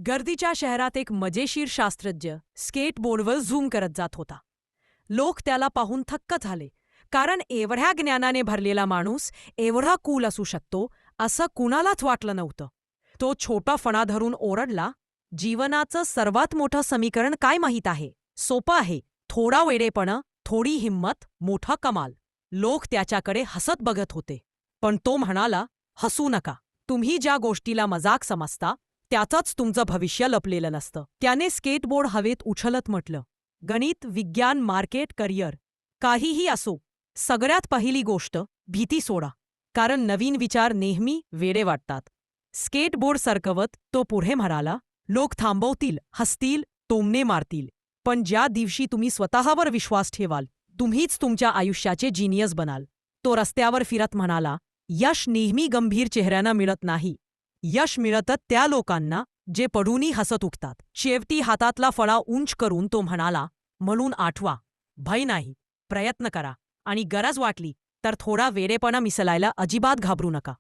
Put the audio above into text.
गर्दीच्या शहरात एक मजेशीर शास्त्रज्ञ स्केटबोर्डवर झूम करत जात होता. लोक त्याला पाहून थक्क झाले, कारण एवढ्या ज्ञानाने भरलेला माणूस एवढा कूल असू शकतो असं कुणालाच वाटलं नव्हतं. तो छोटा फणा धरून ओरडला, "जीवनाचं सर्वात मोठं समीकरण काय माहीत आहे? सोपं आहे. थोडा वेडेपणा, थोडी हिंमत, मोठा कमाल." लोक त्याच्याकडे हसत बघत होते, पण तो म्हणाला, "हसू नका. तुम्ही ज्या गोष्टीला मजाक समजता त्याचंच तुमचं भविष्य लपलेलं नसतं." त्याने स्केटबोर्ड हवेत उछलत म्हटलं, "गणित, विज्ञान, मार्केट, करिअर, काहीही असो, सगळ्यात पहिली गोष्ट भीती सोडा, कारण नवीन विचार नेहमी वेडे वाटतात." स्केटबोर्ड सरकवत तो पुढे म्हणाला, "लोक थांबवतील, हसतील, टोमणे मारतील, पण ज्या दिवशी तुम्ही स्वतःवर विश्वास ठेवाल, तुम्हीच तुमच्या आयुष्याचे जिनियस बनाल." तो रस्त्यावर फिरत म्हणाला, "यश नेहमी गंभीर चेहऱ्यानं मिळत नाही. यश मिळतं त्या लोकांना जे पडूनही हसत उठतात." शेवटी हातातला फळा उंच करून तो म्हणाला, "म्हणून आठवा, भय नाही, प्रयत्न करा, आणि गरज वाटली तर थोडा वेडेपणा मिसळायला अजिबात घाबरू नका."